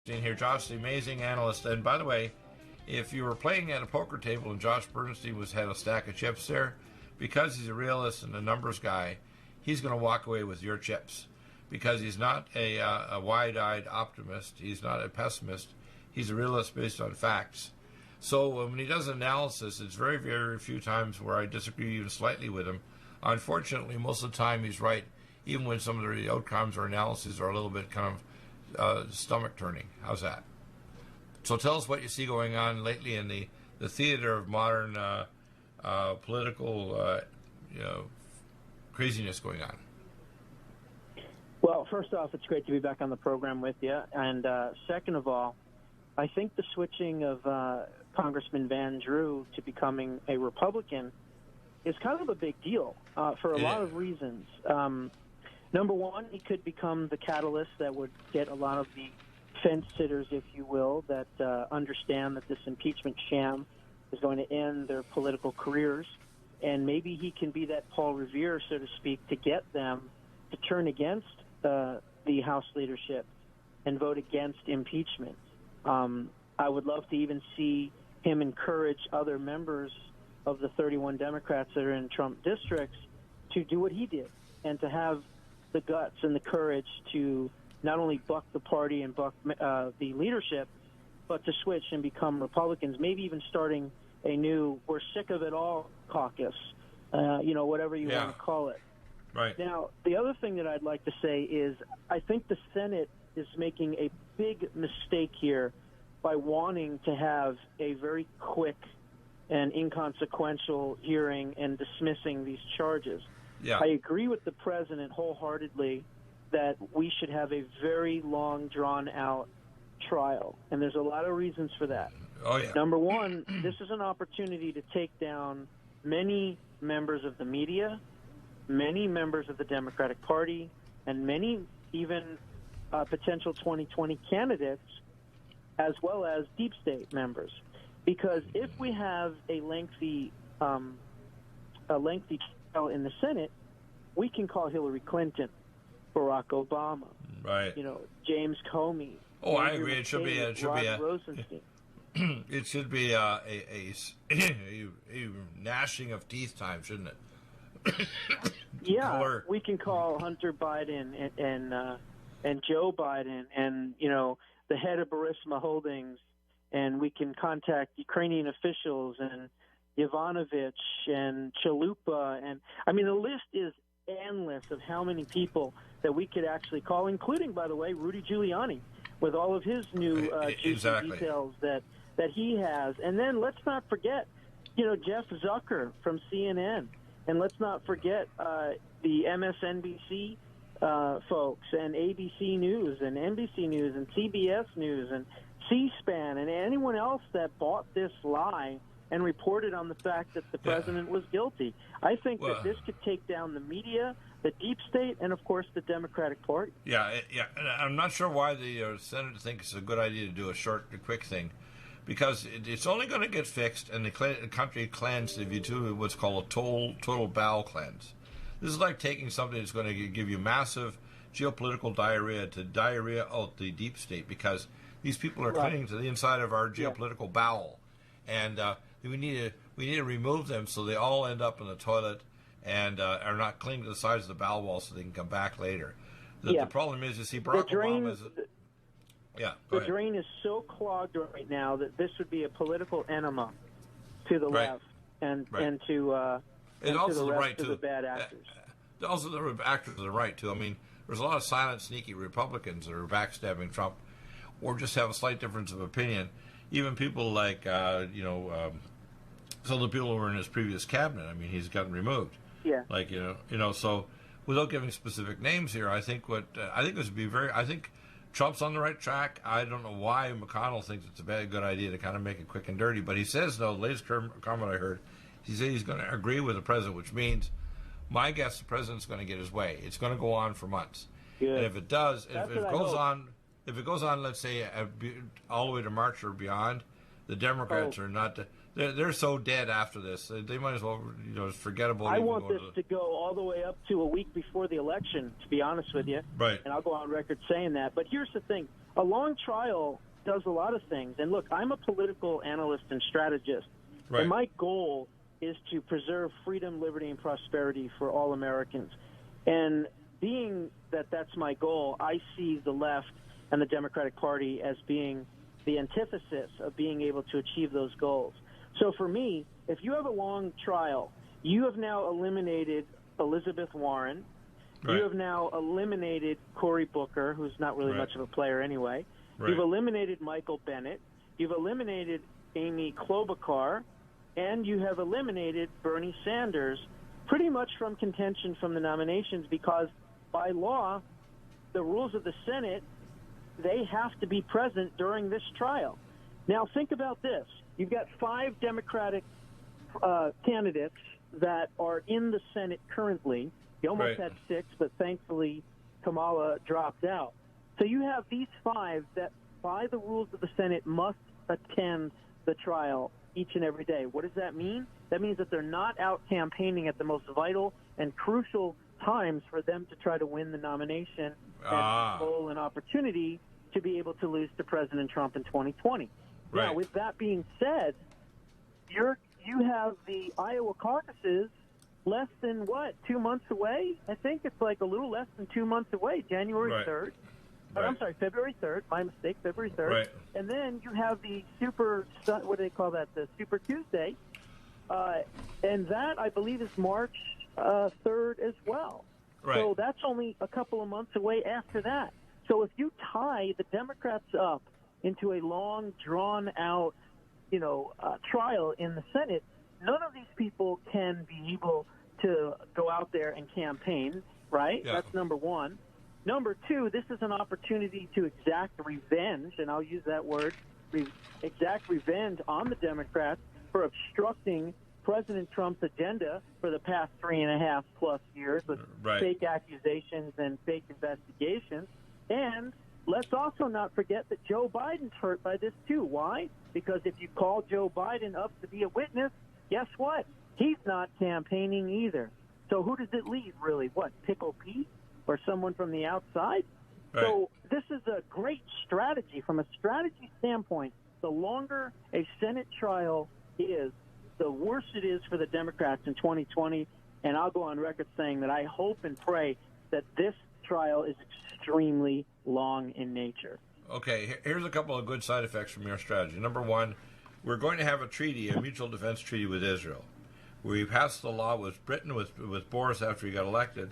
Here, Josh, the amazing analyst. And by the way, if you were playing at a poker table and Josh Bernstein had a stack of chips there, because he's a realist and a numbers guy, he's going to walk away with your chips because he's not a wide-eyed optimist. He's not a pessimist. He's a realist based on facts. So when he does analysis, it's very, very few times where I disagree even slightly with him. Unfortunately, most of the time he's right, even when some of the outcomes or analyses are a little bit kind of stomach turning. How's that? So tell us what you see going on lately in the theater of modern political craziness going on. Well, first off, it's great to be back on the program with you. And second of all, I think the switching of Congressman Van Drew to becoming a Republican is kind of a big deal for a lot of reasons. Number one, he could become the catalyst that would get a lot of the fence sitters, if you will, that understand that this impeachment sham is going to end their political careers. And maybe he can be that Paul Revere, so to speak, to get them to turn against the House leadership and vote against impeachment. I would love to even see him encourage other members of the 31 Democrats that are in Trump districts to do what he did and to have the guts and the courage to not only buck the party and buck the leadership, but to switch and become Republicans, maybe even starting a new "we're sick of it all" caucus, whatever you want to call it. Right. Now, the other thing that I'd like to say is I think the Senate is making a big mistake here by wanting to have a very quick and inconsequential hearing and dismissing these charges. Yeah. I agree with the president wholeheartedly that we should have a very long, drawn-out trial, and there's a lot of reasons for that. Oh, yeah. Number one, this is an opportunity to take down many members of the media, many members of the Democratic Party, and many even potential 2020 candidates, as well as deep state members. Because if we have a lengthy trial in the Senate, we can call Hillary Clinton, Barack Obama, right? James Comey. Oh, I agree. It should be a Rosenstein. It should be a gnashing of teeth time, shouldn't it? Yeah, we can call Hunter Biden and Joe Biden and the head of Burisma Holdings, and we can contact Ukrainian officials and Yovanovitch and Chalupa, and I mean the list is endless of how many people that we could actually call, including, by the way, Rudy Giuliani, with all of his new juicy details that he has. And then let's not forget, Jeff Zucker from CNN, and let's not forget the MSNBC folks and ABC News and NBC News and CBS News and C-SPAN and anyone else that bought this lie and reported on the fact that the president was guilty. I think that this could take down the media, the deep state, and, of course, the Democratic Party. Yeah. And I'm not sure why the Senate thinks it's a good idea to do a short, quick thing, because it's only going to get fixed, and the country cleansed if you do what's called a total bowel cleanse. This is like taking something that's going to give you massive geopolitical diarrhea to diarrhea out the deep state, because these people are clinging to the inside of our geopolitical bowel. And we need to remove them so they all end up in the toilet and are not clinging to the sides of the bowel wall so they can come back later. The problem is, you see, Barack Obama is... The drain is so clogged right now that this would be a political enema to the left and to the rest of the bad actors. Also, the actors to the right, too. I mean, there's a lot of silent, sneaky Republicans that are backstabbing Trump or just have a slight difference of opinion. Even people like, some of the people who were in his previous cabinet. I mean, he's gotten removed. Yeah. Like, so without giving specific names here, I think this would be I think Trump's on the right track. I don't know why McConnell thinks it's a good idea to kind of make it quick and dirty. But he says, though, the latest comment I heard, he said he's going to agree with the president, which means my guess the president's going to get his way. It's going to go on for months. Good. And if it does, if it goes on, let's say all the way to March or beyond, the Democrats are not they're so dead after this. They might as well, just forget about. I want this to go all the way up to a week before the election, to be honest with you. Right. And I'll go on record saying that. But here's the thing: a long trial does a lot of things. And look, I'm a political analyst and strategist, Right. and my goal is to preserve freedom, liberty, and prosperity for all Americans. And being that that's my goal, I see the left and the Democratic Party as being the antithesis of being able to achieve those goals. So for me, if you have a long trial, you have now eliminated Elizabeth Warren. Right. You have now eliminated Cory Booker, who's not really Right. much of a player anyway. Right. You've eliminated Michael Bennet. You've eliminated Amy Klobuchar. And you have eliminated Bernie Sanders pretty much from contention from the nominations because by law, the rules of the Senate, they have to be present during this trial. Now, think about this. You've got 5 Democratic candidates that are in the Senate currently. You almost Right. had 6, but thankfully Kamala dropped out. So you have these 5 that, by the rules of the Senate, must attend the trial each and every day. What does that mean? That means that they're not out campaigning at the most vital and crucial times for them to try to win the nomination and control an opportunity to be able to lose to President Trump in 2020. Right. Now, with that being said, you have the Iowa caucuses less than, 2 months away? I think it's like a little less than 2 months away, January Right. 3rd. Right. I'm sorry, February 3rd. My mistake, February 3rd. Right. And then you have the what do they call that? The Super Tuesday. And that, I believe, is March 3rd as well. Right. So that's only a couple of months away after that. So if you tie the Democrats up into a long, drawn-out, trial in the Senate, none of these people can be able to go out there and campaign, right? Yeah. That's number one. Number two, this is an opportunity to exact revenge, and I'll use that word, exact revenge on the Democrats for obstructing President Trump's agenda for the past 3.5+ years with Right. fake accusations and fake investigations. And let's also not forget that Joe Biden's hurt by this too. Why? Because if you call Joe Biden up to be a witness, guess what? He's not campaigning either. So who does it leave, really? What, Pickle Pete or someone from the outside? Right. So this is a great strategy. From a strategy standpoint, the longer a Senate trial is, the worse it is for the Democrats in 2020. And I'll go on record saying that I hope and pray that this trial is extremely long in nature. Okay, here's a couple of good side effects from your strategy. Number one, we're going to have a treaty, a mutual defense treaty with Israel. We passed the law with Britain, with Boris after he got elected,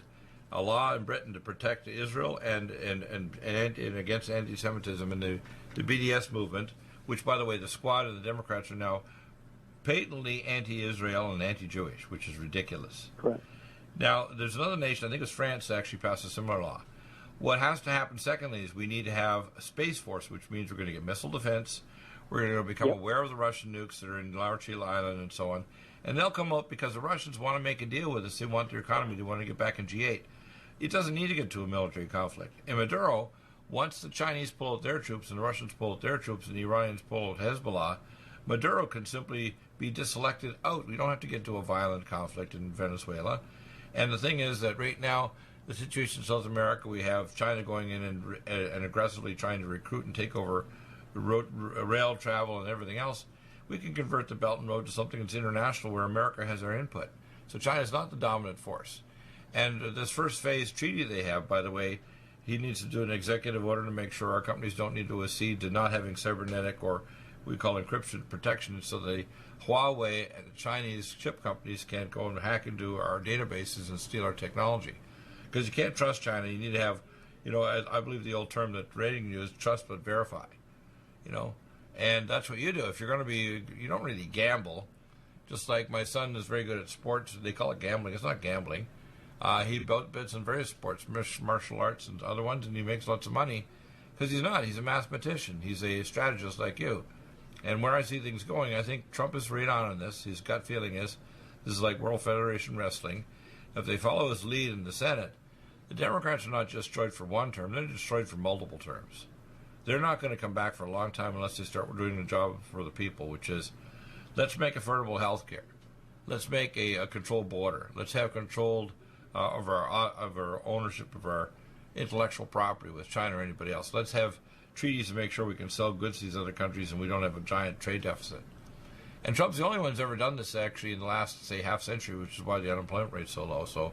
a law in Britain to protect Israel and against anti-Semitism and the BDS movement, which, by the way, the squad of the Democrats are now patently anti-Israel and anti-Jewish, which is ridiculous. Correct. Now, there's another nation, I think it's France, that actually passed a similar law. What has to happen, secondly, is we need to have a Space Force, which means we're going to get missile defense. We're going to become aware of the Russian nukes that are in Laurentian Island and so on. And they'll come up because the Russians want to make a deal with us. They want their economy. They want to get back in G8. It doesn't need to get to a military conflict. In Maduro, once the Chinese pull out their troops and the Russians pull out their troops and the Iranians pull out Hezbollah, Maduro can simply be deselected out. We don't have to get to a violent conflict in Venezuela. And the thing is that right now, the situation in South America, we have China going in and aggressively trying to recruit and take over rail travel and everything else. We can convert the Belt and Road to something that's international where America has our input. So China is not the dominant force. And this first phase treaty they have, by the way, he needs to do an executive order to make sure our companies don't need to accede to not having cybernetic or we call encryption protection, so the Huawei and the Chinese chip companies can't go and hack into our databases and steal our technology. Because you can't trust China. You need to have, I believe the old term that Reagan used, trust but verify. And that's what you do. If you're going to be, you don't really gamble. Just like my son is very good at sports. They call it gambling. It's not gambling. He bets in various sports, martial arts and other ones, and he makes lots of money. Because he's not. He's a mathematician. He's a strategist like you. And where I see things going, I think Trump is right on this. His gut feeling is, this is like World Federation Wrestling. If they follow his lead in the Senate, the Democrats are not just destroyed for one term, they're destroyed for multiple terms. They're not going to come back for a long time unless they start doing the job for the people, which is Let's make affordable health care. Let's make a controlled border. Let's have controlled of our ownership of our intellectual property with China or anybody else. Let's have treaties to make sure we can sell goods to these other countries and we don't have a giant trade deficit. And Trump's the only one who's ever done this actually in the last, say, half century, which is why the unemployment rate's so low. So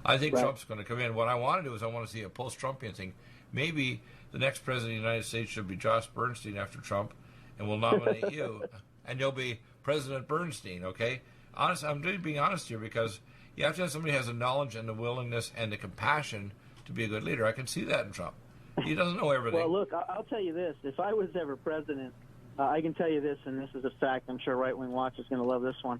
I think Trump's going to come in. What I want to do is I want to see a post-Trumpian thing. Maybe the next president of the United States should be Josh Bernstein after Trump, and we'll nominate you, and you'll be President Bernstein, okay? Honest, I'm being honest here because you have to have somebody who has the knowledge and the willingness and the compassion to be a good leader. I can see that in Trump. He doesn't know everything. Well, look, I'll tell you this. If I was ever president, I can tell you this, and this is a fact. I'm sure Right Wing Watch is going to love this one.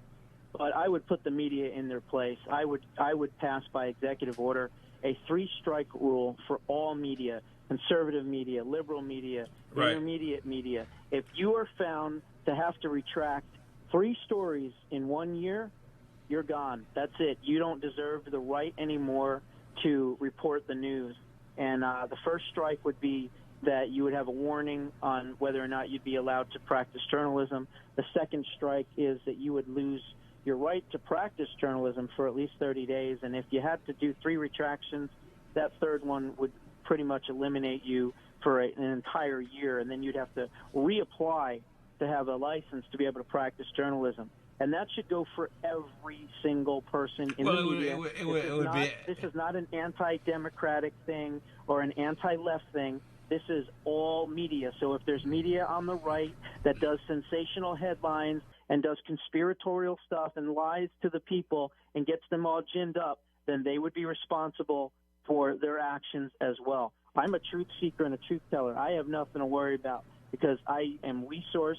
But I would put the media in their place. I would pass by executive order a 3-strike rule for all media, conservative media, liberal media, intermediate media. If you are found to have to retract 3 stories in 1 year, you're gone. That's it. You don't deserve the right anymore to report the news. And the first strike would be that you would have a warning on whether or not you'd be allowed to practice journalism. The second strike is that you would lose your right to practice journalism for at least 30 days. And if you had to do 3 retractions, that third one would pretty much eliminate you for an entire year. And then you'd have to reapply to have a license to be able to practice journalism. And that should go for every single person in the media. This is not an anti-democratic thing or an anti-left thing. This is all media. So if there's media on the right that does sensational headlines and does conspiratorial stuff and lies to the people and gets them all ginned up, then they would be responsible for their actions as well. I'm a truth seeker and a truth teller. I have nothing to worry about because I am resourced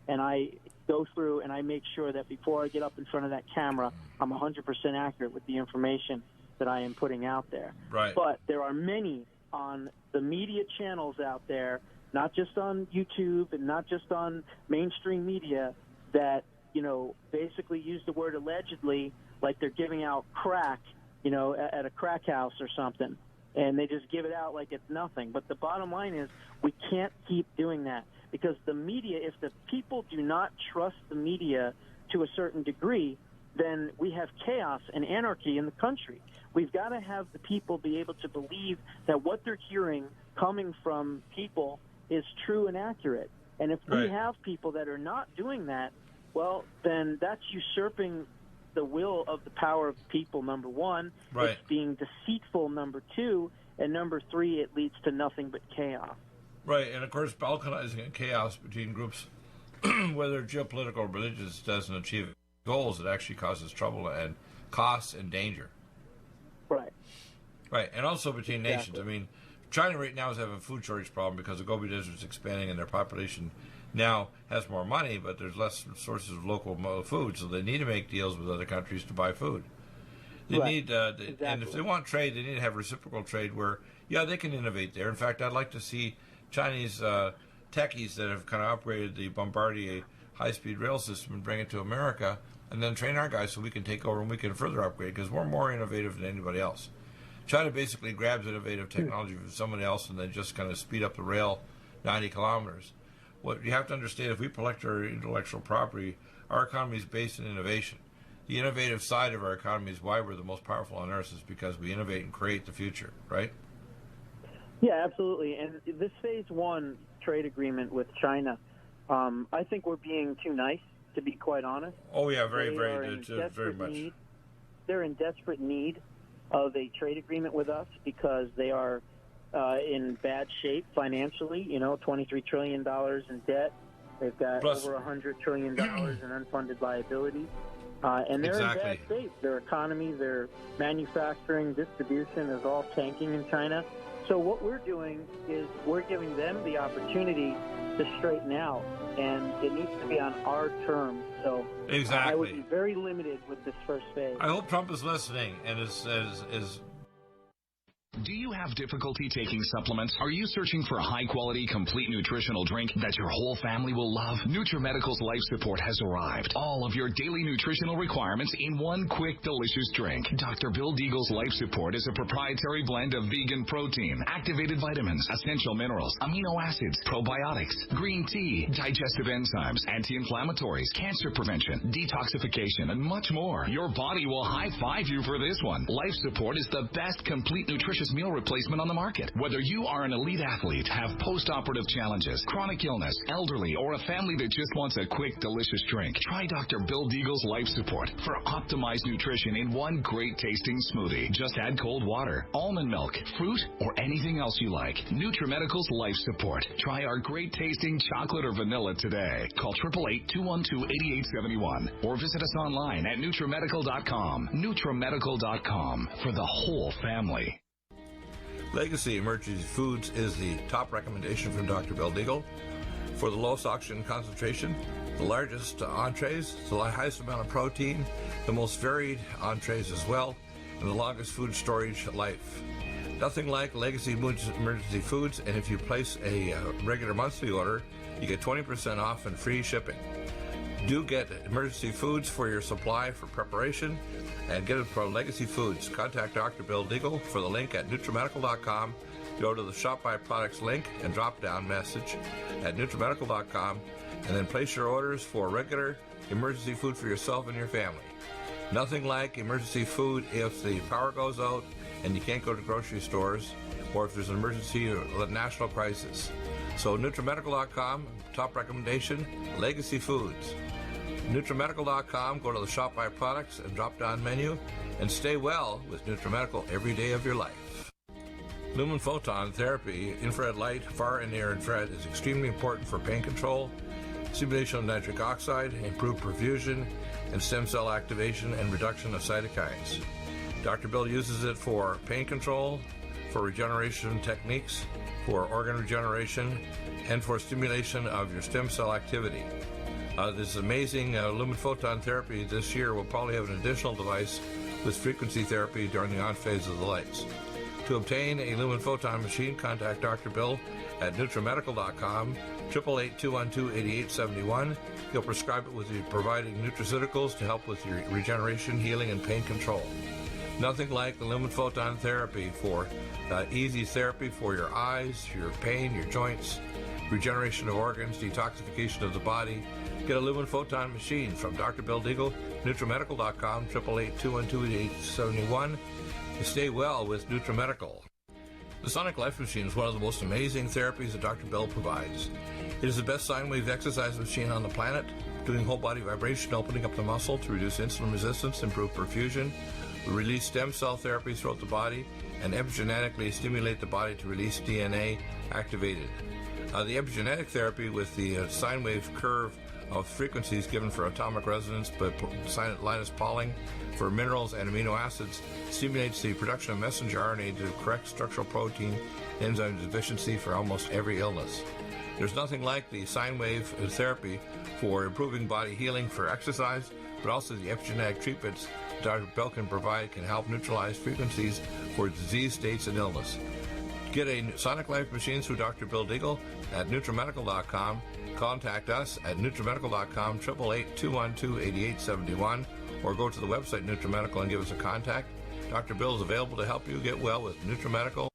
and I go through and I make sure that before I get up in front of that camera, I'm 100% accurate with the information that I am putting out there. Right. But there are many on the media channels out there, not just on YouTube and not just on mainstream media, that, basically use the word allegedly like they're giving out crack, at a crack house or something. And they just give it out like it's nothing. But the bottom line is we can't keep doing that because the media, if the people do not trust the media to a certain degree, then we have chaos and anarchy in the country. We've got to have the people be able to believe that what they're hearing coming from people is true and accurate. And if we have people that are not doing that, well, then that's usurping the will of the power of the people, number one. Right. It's being deceitful, number 2. And number 3, it leads to nothing but chaos. Right, and of course, balkanizing chaos between groups, whether geopolitical or religious, doesn't achieve goals. It actually causes trouble and costs and danger. Right. Right, and also between nations. I mean, China right now is having a food shortage problem because the Gobi Desert is expanding and their population now has more money, but there's less sources of local food, so they need to make deals with other countries to buy food. They need, and if they want trade, they need to have reciprocal trade where, they can innovate there. In fact, I'd like to see Chinese techies that have kind of upgraded the Bombardier high-speed rail system and bring it to America, and then train our guys so we can take over and we can further upgrade because we're more innovative than anybody else. China basically grabs innovative technology from someone else and then just kind of speed up the rail 90 kilometers. What you have to understand, if we protect our intellectual property, our economy is based on innovation. The innovative side of our economy is why we're the most powerful on earth, is because we innovate and create the future, right? Yeah, absolutely. And this phase 1 trade agreement with China, I think we're being too nice, to be quite honest. Oh, yeah, very much. They're in desperate need of a trade agreement with us because they are in bad shape financially, $23 trillion in debt. They've got over $100 trillion in unfunded liabilities. And they're in bad shape. Their economy, their manufacturing, distribution is all tanking in China. So what we're doing is we're giving them the opportunity to straighten out, and it needs to be on our terms. So I would be very limited with this first phase. I hope Trump is listening and is Do you have difficulty taking supplements? Are you searching for a high-quality, complete nutritional drink that your whole family will love? NutriMedical's Life Support has arrived. All of your daily nutritional requirements in one quick, delicious drink. Dr. Bill Deagle's Life Support is a proprietary blend of vegan protein, activated vitamins, essential minerals, amino acids, probiotics, green tea, digestive enzymes, anti-inflammatories, cancer prevention, detoxification, and much more. Your body will high-five you for this one. Life Support is the best complete nutritious meal replacement on the market. Whether you are an elite athlete, have post-operative challenges, chronic illness, elderly, or a family that just wants a quick, delicious drink, try Dr. Bill Deagle's Life Support for optimized nutrition in one great tasting smoothie. Just add cold water, almond milk, fruit, or anything else you like. NutriMedical's Life Support. Try our great tasting chocolate or vanilla today. Call 888-212-8871 or visit us online at NutriMedical.com. NutriMedical.com for the whole family. Legacy Emergency Foods is the top recommendation from Dr. Bill Deagle for the lowest oxygen concentration, the largest entrees, the highest amount of protein, the most varied entrees as well, and the longest food storage life. Nothing like Legacy Emergency Foods, and if you place a regular monthly order, you get 20% off and free shipping. Do get Emergency Foods for your supply for preparation, and get it from Legacy Foods. Contact Dr. Bill Deagle for the link at NutriMedical.com. Go to the Shop by Products link and drop-down message at NutriMedical.com, and then place your orders for regular emergency food for yourself and your family. Nothing like emergency food if the power goes out and you can't go to grocery stores, or if there's an emergency or a national crisis. So NutriMedical.com, top recommendation, Legacy Foods. NutriMedical.com, go to the Shop by Products and drop-down menu, and stay well with NutriMedical every day of your life. Lumen photon therapy, infrared light, far and near infrared, is extremely important for pain control, stimulation of nitric oxide, improved perfusion, and stem cell activation and reduction of cytokines. Dr. Bill uses it for pain control, for regeneration techniques, for organ regeneration, and for stimulation of your stem cell activity. This amazing lumen photon therapy this year will probably have an additional device with frequency therapy during the on phase of the lights. To obtain a lumen photon machine, contact Dr. Bill at NutriMedical.com, 888-212-8871. He'll prescribe it with you providing nutraceuticals to help with your regeneration, healing, and pain control. Nothing like the lumen photon therapy for easy therapy for your eyes, your pain, your joints, regeneration of organs, detoxification of the body. Get a lumen photon machine from Dr. Bill Deagle, NutriMedical.com, 888-212-8871. Stay well with NutriMedical. The Sonic Life Machine is one of the most amazing therapies that Dr. Bill provides. It is the best sine wave exercise machine on the planet, doing whole body vibration, opening up the muscle to reduce insulin resistance, improve perfusion, release stem cell therapy throughout the body, and epigenetically stimulate the body to release DNA activated. The epigenetic therapy with the sine wave curve of frequencies given for atomic resonance, but Linus Pauling for minerals and amino acids stimulates the production of messenger RNA to correct structural protein enzyme deficiency for almost every illness. There's nothing like the sine wave therapy for improving body healing for exercise, but also the epigenetic treatments Dr. Bill can provide can help neutralize frequencies for disease states and illness. Get a Sonic Life machine through Dr. Bill Deagle at NutriMedical.com. Contact us at NutriMedical.com, 888-212-8871, or go to the website NutriMedical and give us a contact. Dr. Bill is available to help you get well with NutriMedical.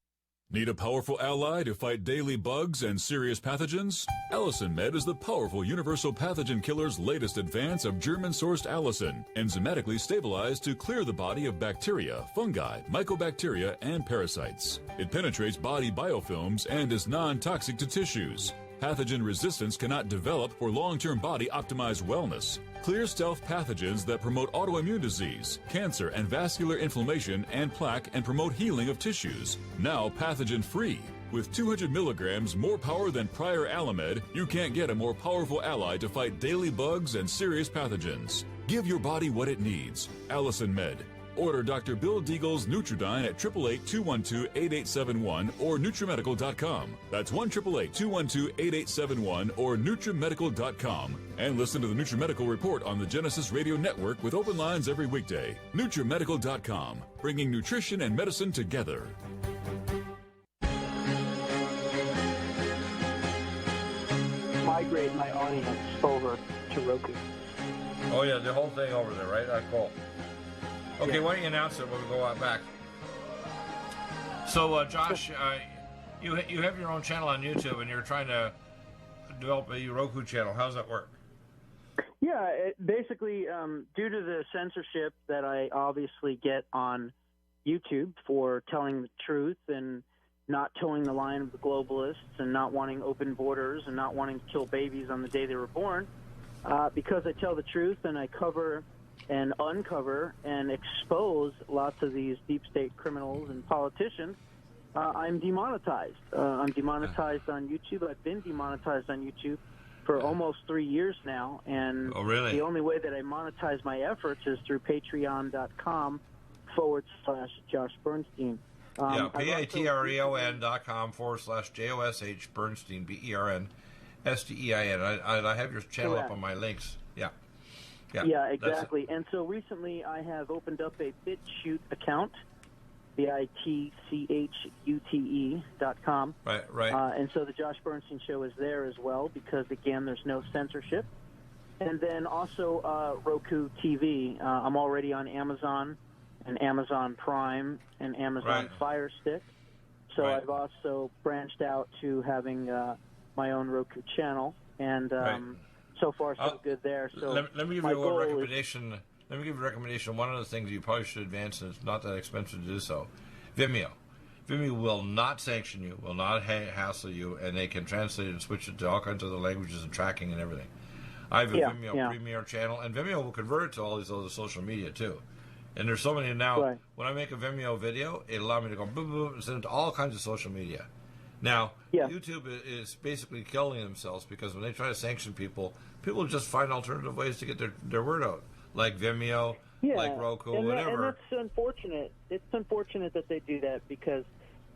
Need a powerful ally to fight daily bugs and serious pathogens? Allicin Med is the powerful universal pathogen killer's latest advance of German-sourced allicin, enzymatically stabilized to clear the body of bacteria, fungi, mycobacteria, and parasites. It penetrates body biofilms and is non-toxic to tissues. Pathogen resistance cannot develop for long-term body-optimized wellness. Clear stealth pathogens that promote autoimmune disease, cancer and vascular inflammation and plaque, and promote healing of tissues. Now pathogen-free. With 200 milligrams more power than prior Alamed, you can't get a more powerful ally to fight daily bugs and serious pathogens. Give your body what it needs. Allicin Med. Order Dr. Bill Deagle's Nutridyne at 888-212-8871 or NutriMedical.com. That's 1-888-212-8871 or NutriMedical.com. And listen to the NutriMedical Report on the Genesis Radio Network with open lines every weekday. NutriMedical.com, bringing nutrition and medicine together. migrate my audience over to Roku. Oh, yeah, the whole thing over there, right? Cool. Okay, Yeah. why don't you announce it when we go out back? So, Josh, you have your own channel on YouTube, and you're trying to develop a Roku channel. How does that work? Yeah, basically, due to the censorship that I obviously get on YouTube for telling the truth and not towing the line of the globalists and not wanting open borders and not wanting to kill babies on the day they were born, because I tell the truth and I cover and uncover and expose lots of these deep state criminals and politicians, I'm demonetized. I'm demonetized on YouTube. I've been demonetized on YouTube for almost 3 years now, and really? The only way that I monetize my efforts is through patreon.com/Josh Bernstein. patreon.com/JOSH Bernstein, BERNSTEIN. I have your channel up on my links. Yeah, exactly. And so recently I have opened up a BitChute account, BITCHUTE.com. Right. And so the Josh Bernstein Show is there as well because, again, there's no censorship. And then also Roku TV. I'm already on Amazon and Amazon Prime and Amazon Fire Stick. So I've also branched out to having my own Roku channel. And so far, so good there. So let me give you a recommendation. Let me give you a recommendation. One of the things you probably should advance, and it's not that expensive to do so, Vimeo. Vimeo will not sanction you, will not hassle you, and they can translate it and switch it to all kinds of other languages and tracking and everything. I have a Vimeo Premier channel, and Vimeo will convert it to all these other social media too. And there's so many now. Right. When I make a Vimeo video, it allows me to go boom, boom, and send it to all kinds of social media. Now, YouTube is basically killing themselves because when they try to sanction people, people just find alternative ways to get their word out, like Vimeo, like Roku, whatever. And that's unfortunate. It's unfortunate that they do that because,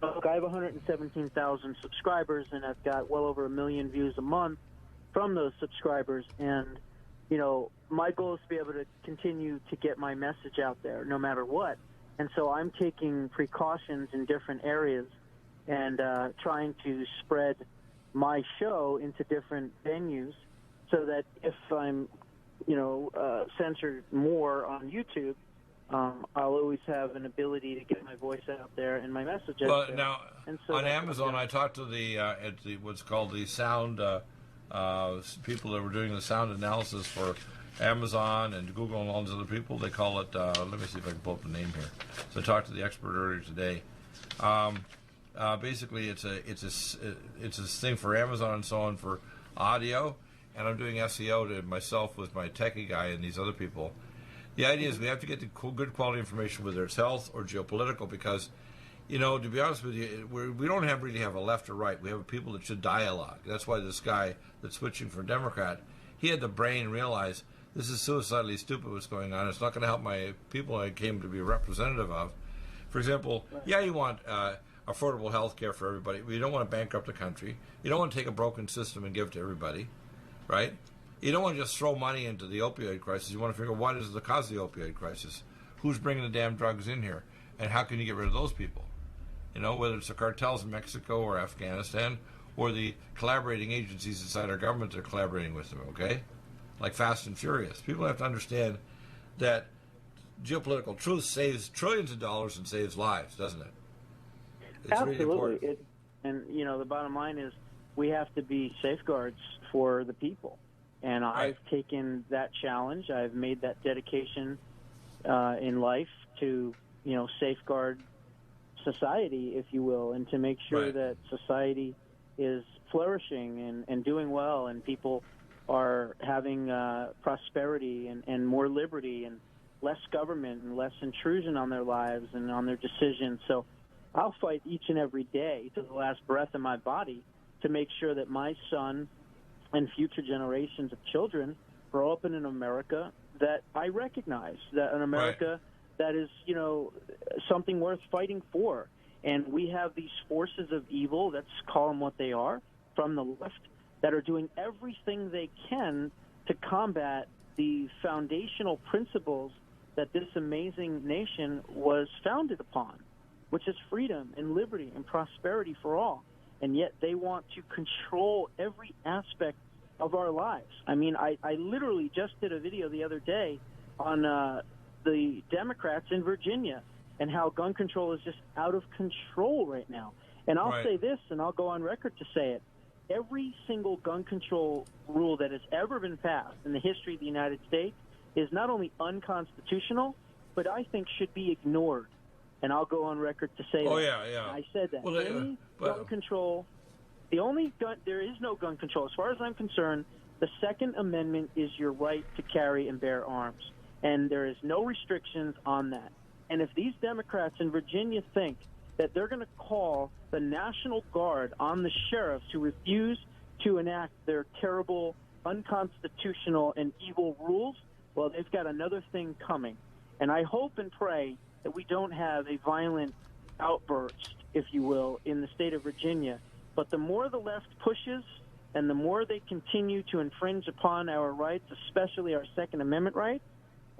look, I have 117,000 subscribers, and I've got well over 1 million views a month from those subscribers. And, you know, my goal is to be able to continue to get my message out there no matter what. And so I'm taking precautions in different areas and trying to spread my show into different venues so that if I'm, censored more on YouTube, I'll always have an ability to get my voice out there and my message out there. Now, on Amazon, I talked to the what's called the sound people that were doing the sound analysis for Amazon and Google and all these other people. They call it, let me see if I can pull up the name here. So I talked to the expert earlier today. Basically, it's a thing for Amazon and so on for audio, and I'm doing SEO to myself with my techie guy and these other people. The idea is we have to get the good quality information, whether it's health or geopolitical, because, to be honest with you, we don't really have a left or right. We have people that should dialogue. That's why this guy that's switching from Democrat, he had the brain realize this is suicidally stupid what's going on. It's not going to help my people I came to be a representative of. For example, you want affordable health care for everybody. You don't want to bankrupt the country. You don't want to take a broken system and give it to everybody, right? You don't want to just throw money into the opioid crisis. You want to figure out what is the cause of the opioid crisis. Who's bringing the damn drugs in here? And how can you get rid of those people? Whether it's the cartels in Mexico or Afghanistan or the collaborating agencies inside our government that are collaborating with them, okay? Like Fast and Furious. People have to understand that geopolitical truth saves trillions of dollars and saves lives, doesn't it? It's absolutely. Really the bottom line is we have to be safeguards for the people. And I've taken that challenge. I've made that dedication in life to, safeguard society, if you will, and to make sure that society is flourishing and doing well and people are having prosperity and more liberty and less government and less intrusion on their lives and on their decisions. So I'll fight each and every day to the last breath in my body to make sure that my son and future generations of children grow up in an America that I recognize, that an America that is, something worth fighting for. And we have these forces of evil, let's call them what they are, from the left, that are doing everything they can to combat the foundational principles that this amazing nation was founded upon, which is freedom and liberty and prosperity for all. And yet they want to control every aspect of our lives. I mean, I literally just did a video the other day on the Democrats in Virginia and how gun control is just out of control right now. And I'll say this, and I'll go on record to say it. Every single gun control rule that has ever been passed in the history of the United States is not only unconstitutional, but I think should be ignored. And I'll go on record to say that. I said that. Well, gun control, there is no gun control. As far as I'm concerned, the Second Amendment is your right to carry and bear arms. And there is no restrictions on that. And if these Democrats in Virginia think that they're going to call the National Guard on the sheriffs who refuse to enact their terrible, unconstitutional, and evil rules, well, they've got another thing coming. And I hope and pray that we don't have a violent outburst, if you will, in the state of Virginia. But the more the left pushes and the more they continue to infringe upon our rights, especially our Second Amendment rights,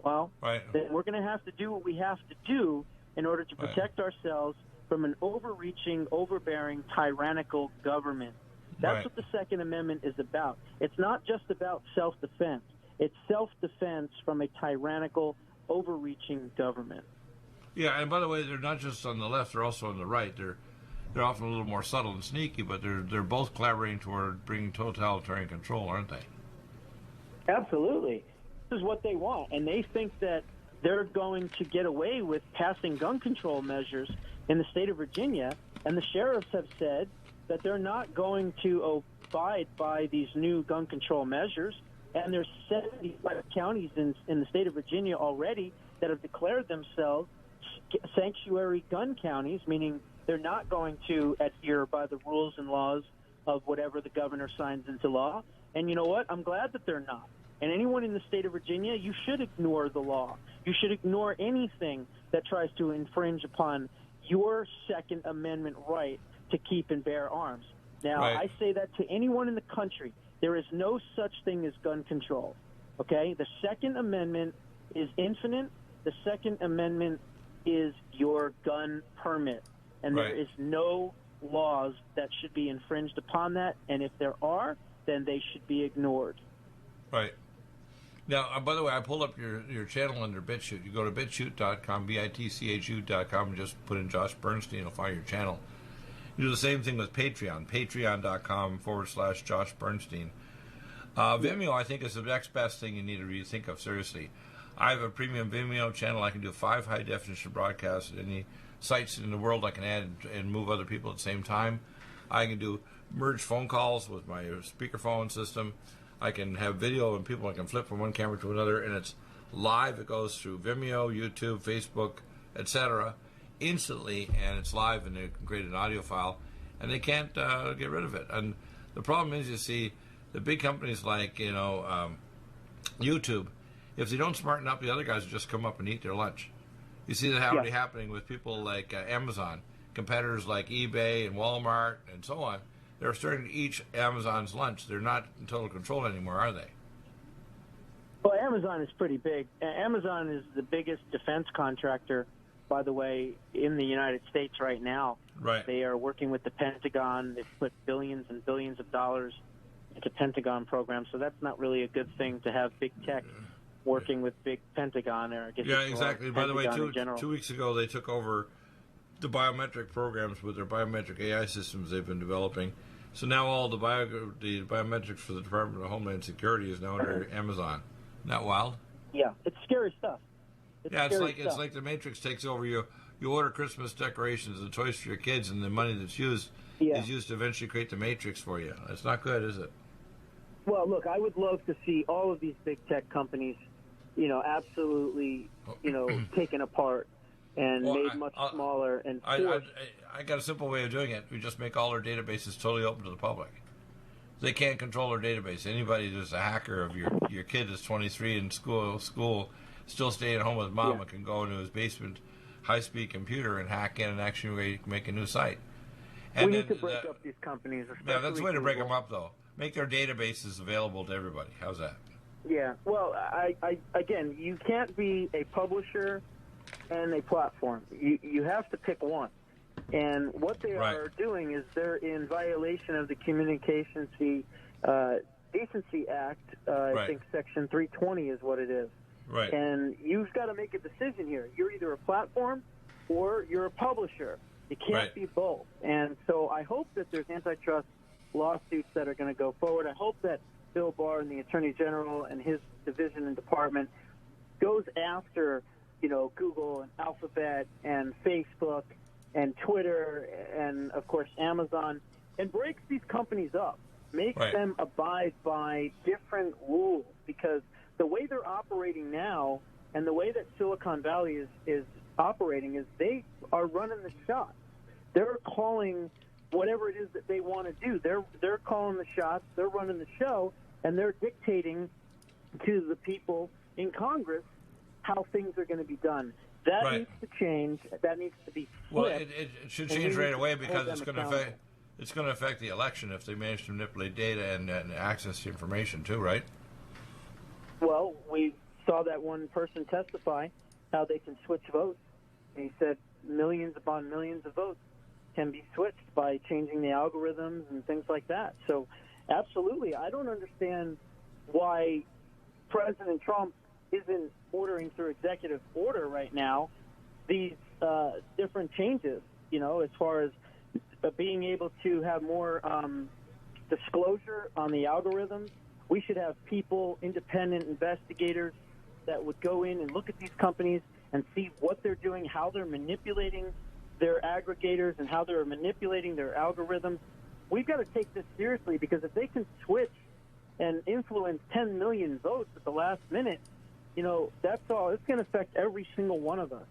well, then we're going to have to do what we have to do in order to protect ourselves from an overreaching, overbearing, tyrannical government. That's what the Second Amendment is about. It's not just about self-defense. It's self-defense from a tyrannical, overreaching government. Yeah, and by the way, they're not just on the left; they're also on the right. They're often a little more subtle and sneaky, but they're both collaborating toward bringing totalitarian control, aren't they? Absolutely. This is what they want, and they think that they're going to get away with passing gun control measures in the state of Virginia, and the sheriffs have said that they're not going to abide by these new gun control measures, and there's 75 counties in the state of Virginia already that have declared themselves sanctuary gun counties, meaning they're not going to adhere by the rules and laws of whatever the governor signs into law. And you know what? I'm glad that they're not. And anyone in the state of Virginia, you should ignore the law. You should ignore anything that tries to infringe upon your Second Amendment right to keep and bear arms. Now, I say that to anyone in the country. There is no such thing as gun control, okay? The Second Amendment is infinite. The Second Amendment is your gun permit. And there is no laws that should be infringed upon that. And if there are, then they should be ignored. Right. Now, by the way, I pulled up your channel under BitChute. You go to bitchute.com, bitchu.com, and just put in Josh Bernstein. You'll find your channel. You do the same thing with Patreon, patreon.com/Josh Bernstein. Vimeo, I think, is the next best thing you need to really think of, seriously. I have a premium Vimeo channel. I can do 5 high-definition broadcasts at any sites in the world I can add and move other people at the same time. I can do merge phone calls with my speakerphone system. I can have video and people I can flip from one camera to another, and it's live. It goes through Vimeo, YouTube, Facebook, etc. instantly, and it's live, and they can create an audio file, and they can't get rid of it. And the problem is, you see, the big companies like YouTube, if they don't smarten up, the other guys will just come up and eat their lunch. You see that already happening with people like Amazon, competitors like eBay and Walmart and so on. They're starting to eat Amazon's lunch. They're not in total control anymore, are they? Well, Amazon is pretty big. Amazon is the biggest defense contractor, by the way, in the United States right now. Right. They are working with the Pentagon. They've put billions and billions of dollars into Pentagon programs, so that's not really a good thing to have big tech working with big Pentagon. Exactly. By the way, 2 weeks ago, they took over the biometric programs with their biometric AI systems they've been developing. So now all the biometrics for the Department of Homeland Security is now under Amazon. Isn't that wild? Yeah, it's scary stuff. It's like the Matrix takes over. You order Christmas decorations and toys for your kids, and the money that's used is used to eventually create the Matrix for you. It's not good, is it? Well, look, I would love to see all of these big tech companies, absolutely, taken apart and made much smaller. And I got a simple way of doing it. We just make all our databases totally open to the public. They can't control our database. Anybody that's a hacker of your kid that's 23 in school, still staying at home with mom, and can go into his basement high-speed computer and hack in and actually make a new site. And we need to break up these companies. Yeah, that's the way to break them up, though. Make their databases available to everybody. How's that? Yeah. Well, again, you can't be a publisher and a platform. You have to pick one. And what they are doing is they're in violation of the Communications Fee Decency Act, Right. I think Section 320 is what it is. Right. And you've got to make a decision here. You're either a platform or you're a publisher. You can't Right. be both. And so I hope that there's antitrust lawsuits that are going to go forward. I hope that Bill Barr and the Attorney General and his division and department goes after, Google and Alphabet and Facebook and Twitter and, of course, Amazon, and breaks these companies up, makes Right. them abide by different rules, because the way they're operating now and the way that Silicon Valley is operating is they are running the shots. They're calling whatever it is that they want to do. They're calling the shots, they're running the show, and they're dictating to the people in Congress how things are going to be done. That Right. needs to change. That needs to be flipped. Well, it should and we change need right to away hold because them it's going to accountable. affect the election if they manage to manipulate data and access to information too, right? Well, we saw that one person testify how they can switch votes. And he said millions upon millions of votes can be switched by changing the algorithms and things like that. So, absolutely, I don't understand why President Trump isn't ordering through executive order right now these different changes, as far as being able to have more disclosure on the algorithms. We should have people, independent investigators, that would go in and look at these companies and see what they're doing, how they're manipulating their aggregators and how they're manipulating their algorithms. We've got to take this seriously, because if they can switch and influence 10 million votes at the last minute, that's all. It's going to affect every single one of us.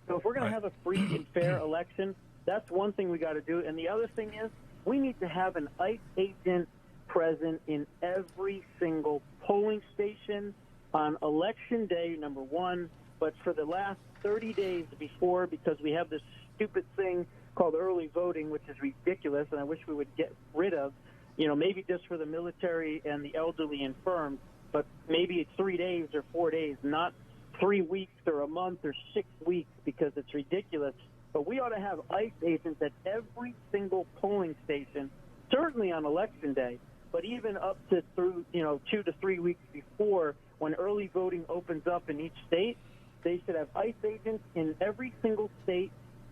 So if we're going to have a free and fair election, that's one thing we got to do. And the other thing is we need to have an ICE agent present in every single polling station on election day, number one, but for the last 30 days before, because we have this stupid thing called early voting, which is ridiculous, and I wish we would get rid of, maybe just for the military and the elderly infirm, but maybe it's 3 days or 4 days, not 3 weeks or a month or 6 weeks, because it's ridiculous. But we ought to have ICE agents at every single polling station, certainly on election day, but even up to through 2 to 3 weeks before, when early voting opens up in each state. They should have ICE agents in every single state,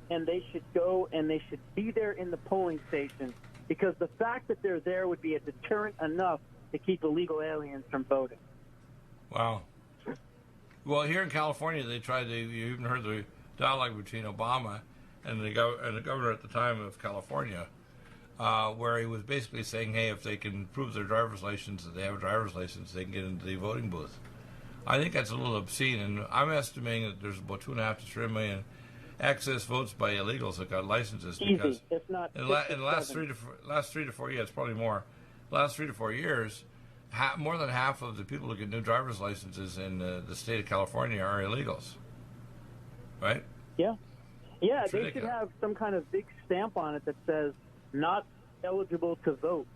and they should go and they should be there in the polling station, because the fact that they're there would be a deterrent enough to keep illegal aliens from voting. Wow. Well, here in California, they tried to. You even heard the dialogue between Obama and the governor at the time of California, where he was basically saying, "Hey, if they can prove their driver's license, that they have a driver's license, they can get into the voting booth." I think that's a little obscene, and I'm estimating that there's about 2.5 to 3 million excess votes by illegals that got licenses. Easy, Because if not in the last 3 to 4 years, probably more. Last 3 to 4 years, more than half of the people who get new driver's licenses in the state of California are illegals. Right? Yeah. Yeah, It's they should ridiculous. have some kind of big stamp on it that says not eligible to vote.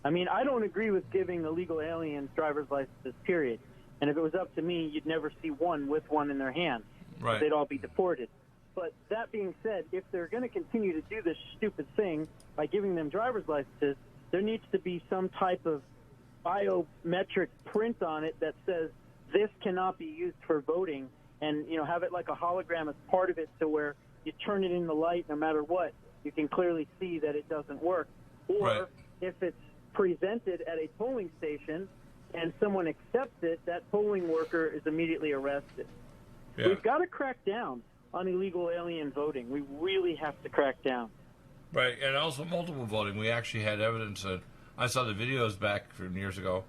I mean, I don't agree with giving illegal aliens driver's licenses, period. And if it was up to me, you'd never see one with one in their hand. Right. They'd all be deported. But that being said, if they're going to continue to do this stupid thing by giving them driver's licenses, there needs to be some type of biometric print on it that says this cannot be used for voting, and have it like a hologram as part of it, so where you turn it in the light, no matter what, you can clearly see that it doesn't work. Or Right. if it's presented at a polling station and someone accepts it, that polling worker is immediately arrested. Yeah. We've got to crack down on illegal alien voting. We really have to crack down. Right, and also multiple voting. We actually had evidence. I saw the videos back from years ago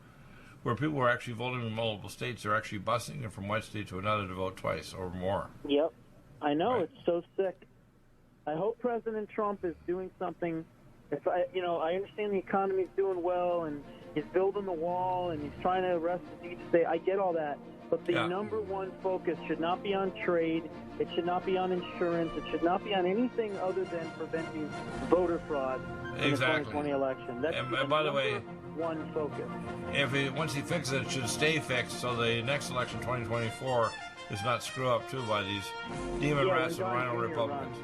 where people were actually voting in multiple states. They're actually busing them from one state to another to vote twice or more. Yep. I know. Right. It's so sick. I hope President Trump is doing something. I understand the economy's doing well and he's building the wall and he's trying to arrest each state. I get all that. But the number one focus should not be on trade. It should not be on insurance. It should not be on anything other than preventing voter fraud in Exactly. the 2020 election. That's And by the way, one focus. once he fixes it, it should stay fixed so the next election, 2024, is not screwed up too by these demon rats and when John rhino Jr. Republicans.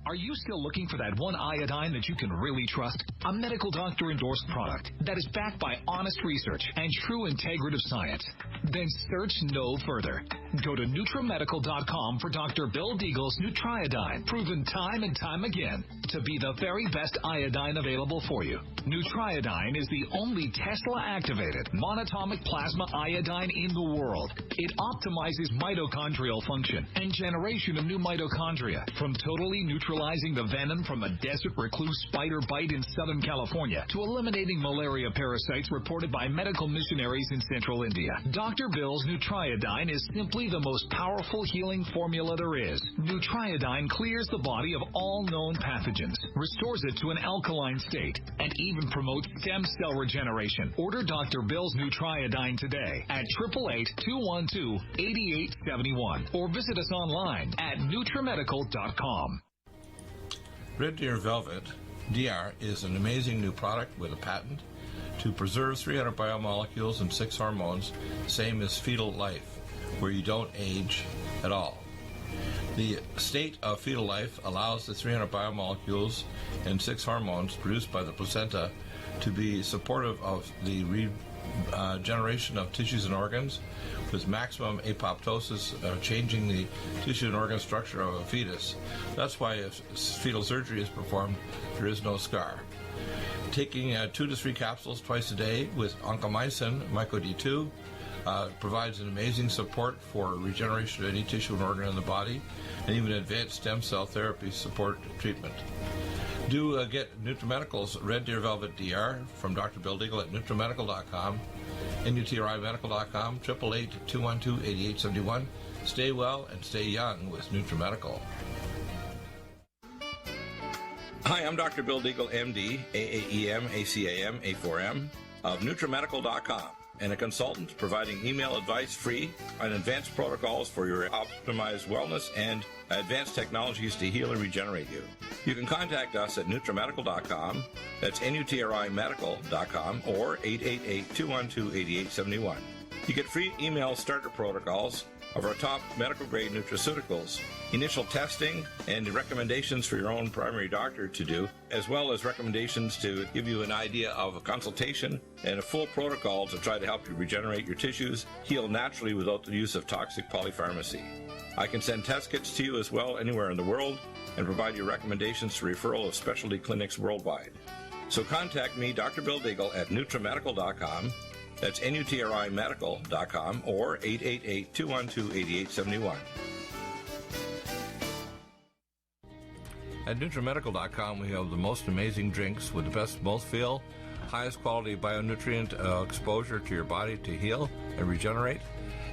Are you still looking for that one iodine that you can really trust? A medical doctor-endorsed product that is backed by honest research and true integrative science? Then search no further. Go to NutriMedical.com for Dr. Bill Deagle's Nutriodine, proven time and time again to be the very best iodine available for you. Nutriodine is the only Tesla-activated monatomic plasma iodine in the world. It optimizes mitochondrial function and generation of new mitochondria, from totally neutralizing the venom from a desert recluse spider bite in Southern California to eliminating malaria parasites reported by medical missionaries in Central India. Dr. Bill's Nutriodine is simply the most powerful healing formula there is. Nutriodine clears the body of all known pathogens, restores it to an alkaline state, and even promotes stem cell regeneration. Order Dr. Bill's Nutriodine today at 888-212-8871 or visit us online at NutriMedical.com. Red Deer Velvet DR is an amazing new product with a patent to preserve 300 biomolecules and 6 hormones, same as fetal life, where you don't age at all. The state of fetal life allows the 300 biomolecules and 6 hormones produced by the placenta to be supportive of the regeneration of tissues and organs, with maximum apoptosis, changing the tissue and organ structure of a fetus. That's why if fetal surgery is performed, there is no scar. Taking 2 to 3 capsules twice a day with oncomycin, myco-D2, provides an amazing support for regeneration of any tissue and organ in the body, and even advanced stem cell therapy support treatment. Do get NutriMedical's Red Deer Velvet DR from Dr. Bill Deagle at NutriMedical.com, NutriMedical.com, 888-212-8871. Stay well and stay young with NutriMedical. Hi, I'm Dr. Bill Deagle, MD, AAEM, ACAM, A4M, of NutriMedical.com, and a consultant providing email advice free on advanced protocols for your optimized wellness and advanced technologies to heal and regenerate you. You can contact us at NutriMedical.com, that's NutriMedical.com, or 888-212-8871. You get free email starter protocols of our top medical-grade nutraceuticals, initial testing, and recommendations for your own primary doctor to do, as well as recommendations to give you an idea of a consultation and a full protocol to try to help you regenerate your tissues, heal naturally without the use of toxic polypharmacy. I can send test kits to you as well anywhere in the world and provide you recommendations to referral of specialty clinics worldwide. So contact me, Dr. Bill Deagle, at NutriMedical.com. That's NutriMedical.com, or 888-212-8871. At NutriMedical.com, we have the most amazing drinks with the best mouthfeel, highest quality bionutrient exposure to your body to heal and regenerate,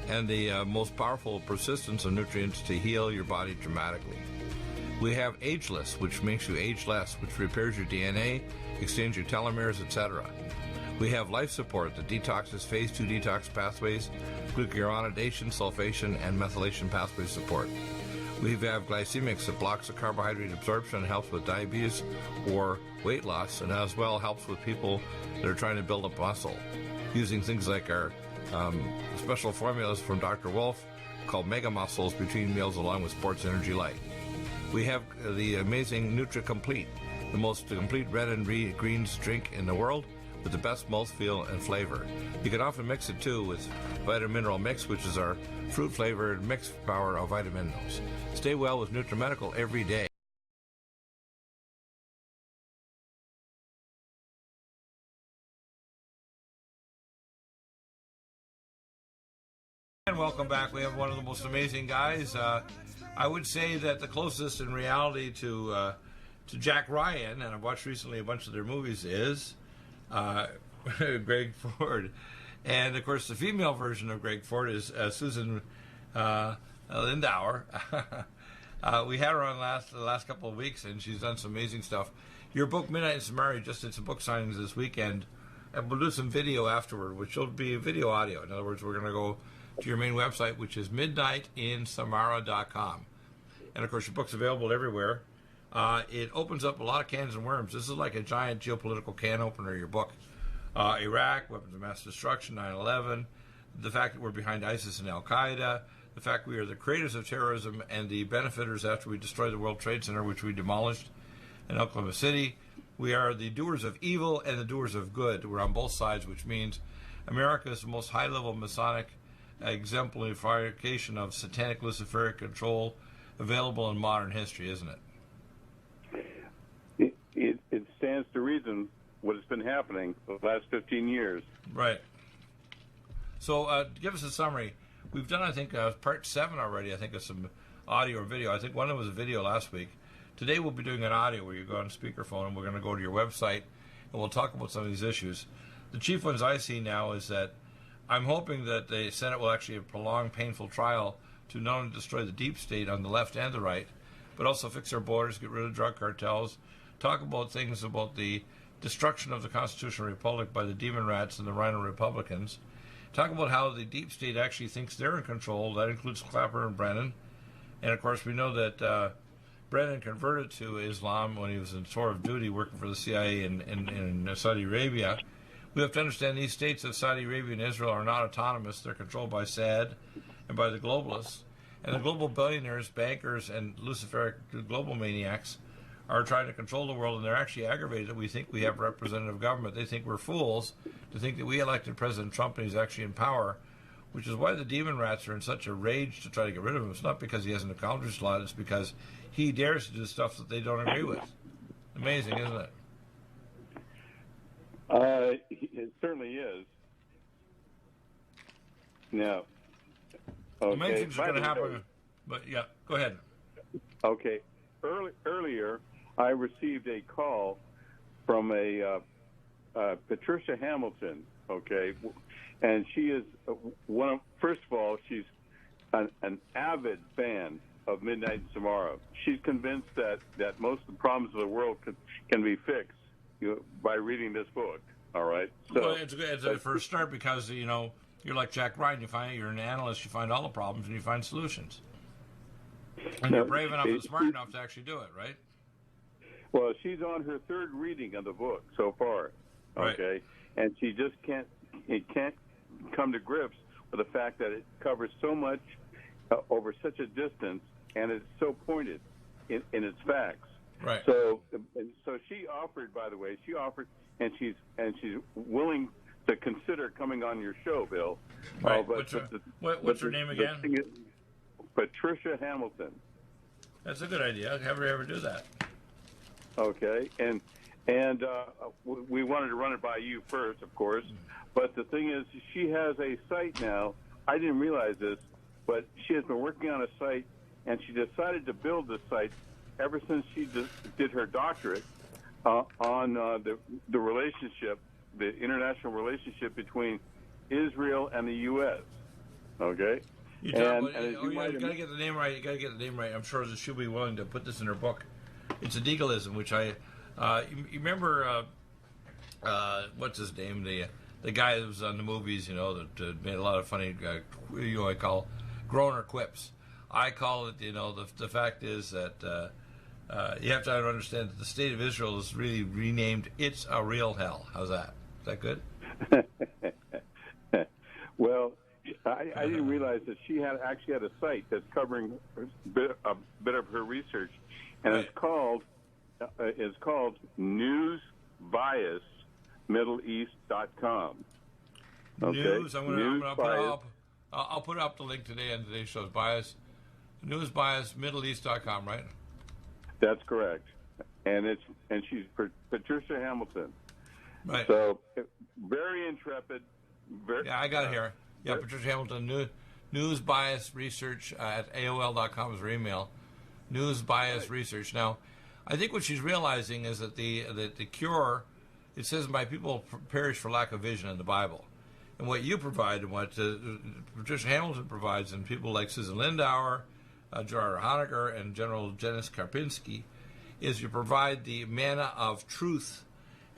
and the most powerful persistence of nutrients to heal your body dramatically. We have Ageless, which makes you age less, which repairs your DNA, extends your telomeres, etc. We have Life Support that detoxes phase 2 detox pathways, glucuronidation, sulfation, and methylation pathway support. We have Glycemics that blocks the carbohydrate absorption and helps with diabetes or weight loss, and as well helps with people that are trying to build up muscle, using things like our special formulas from Dr. Wolf called Mega Muscles between meals along with Sports Energy Light. We have the amazing Nutri-Complete, the most complete red and greens drink in the world, with the best mouthfeel and flavor. You can often mix it too with Vitamin Mineral Mix, which is our fruit-flavored mixed power of vitamin minerals. Stay well with NutriMedical every day. And welcome back. We have one of the most amazing guys. I would say that the closest in reality to Jack Ryan, and I've watched recently a bunch of their movies, is Greg Ford. And of course the female version of Greg Ford is Susan Lindauer. We had her on the last couple of weeks, and she's done some amazing stuff. Your book Midnight in Samari just did some book signings this weekend, and we'll do some video afterward, which will be video audio. In other words, we're going to go to your main website, which is midnightinsamara.com. And of course your book's available everywhere. It opens up a lot of cans and worms. This is like a giant geopolitical can opener, your book. Iraq, weapons of mass destruction, 9/11, the fact that we're behind ISIS and Al-Qaeda, the fact we are the creators of terrorism and the benefiters after we destroyed the World Trade Center, which we demolished in Oklahoma City. We are the doers of evil and the doers of good. We're on both sides, which means America is the most high-level Masonic exemplification of satanic Luciferic control available in modern history, isn't it? It stands to reason what has been happening for the last 15 years. Right. So give us a summary. We've done, I think, part 7 already, I think, of some audio or video. I think one of them was a video last week. Today we'll be doing an audio where you go on speakerphone and we're going to go to your website and we'll talk about some of these issues. The chief ones I see now is that I'm hoping that the Senate will actually have a prolonged, painful trial to not only destroy the deep state on the left and the right, but also fix our borders, get rid of drug cartels, talk about things about the destruction of the constitutional republic by the demon rats and the rhino Republicans, talk about how the deep state actually thinks they're in control. That includes Clapper and Brennan. And, of course, we know that Brennan converted to Islam when he was in tour of duty working for the CIA in Saudi Arabia. We have to understand these states of Saudi Arabia and Israel are not autonomous. They're controlled by Assad and by the globalists. And the global billionaires, bankers, and Luciferic global maniacs are trying to control the world, and they're actually aggravated that we think we have representative government. They think we're fools to think that we elected President Trump and he's actually in power, which is why the demon rats are in such a rage to try to get rid of him. It's not because he hasn't accomplished a lot. It's because he dares to do stuff that they don't agree with. Amazing, isn't it? It certainly is. Now, okay. Many things are going to happen, but yeah, go ahead. Okay. Earlier, I received a call from a Patricia Hamilton. Okay, and she is one of. First of all, she's an avid fan of Midnight and Tomorrow. She's convinced that most of the problems of the world can be fixed by reading this book. All right. So well, it's good. It's a first start because you're like Jack Ryan. You're an analyst. You find all the problems and you find solutions. And you're brave enough and smart enough to actually do it, right? Well, she's on her 3rd reading of the book so far. Okay, right. And she just can't come to grips with the fact that it covers so much over such a distance, and it's so pointed in its facts. Right. So she offered, by the way, and she's willing to consider coming on your show, Bill. Right. What's her name again? Patricia Hamilton. That's a good idea. Have her ever do that. Okay, and we wanted to run it by you first, of course. But the thing is, she has a site now. I didn't realize this, but she has been working on a site, and she decided to build this site ever since she did her doctorate on the relationship, the international relationship between Israel and the U.S. Okay. You got to get the name right. You got to get the name right. I'm sure that she'll be willing to put this in her book. It's a legalism, which you remember. What's his name? The guy that was on the movies, that made a lot of funny, I call groaner quips. I call it, the fact is that you have to understand that the state of Israel is really renamed. It's a real hell. How's that? Is that good? Well, I didn't realize that she actually had a site that's covering a bit of her research, and right. it's called newsbiasmiddleeast.com. Okay? News. I'll put up the link today on today's show's bias. Newsbiasmiddleeast.com, right? That's correct, and she's Patricia Hamilton. Right. So very intrepid. Yeah, I got it here. Yeah, Patricia Hamilton, News Bias Research at AOL.com is her email. News Bias Research. Now, I think what she's realizing is that the cure, it says, my people perish for lack of vision in the Bible. And what you provide and what Patricia Hamilton provides, and people like Susan Lindauer, Gerard Honecker, and General Janice Karpinski, is you provide the manna of truth,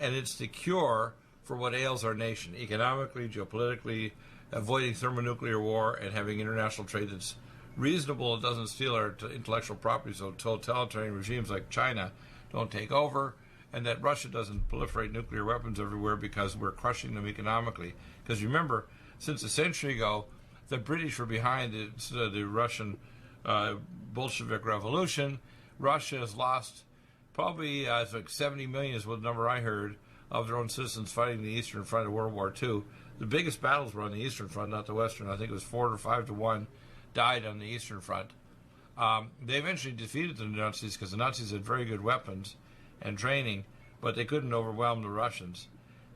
and it's the cure for what ails our nation, economically, geopolitically, avoiding thermonuclear war, and having international trade that's reasonable and doesn't steal our intellectual property so totalitarian regimes like China don't take over, and that Russia doesn't proliferate nuclear weapons everywhere because we're crushing them economically. Because remember, since a century ago, the British were behind the Russian Bolshevik Revolution. Russia has lost probably it's like 70 million is what the number I heard of their own citizens fighting the Eastern Front of World War II. The biggest battles were on the Eastern Front, not the Western. I think it was 4 or 5 to 1 died on the Eastern Front. They eventually defeated the Nazis because the Nazis had very good weapons and training, but they couldn't overwhelm the Russians.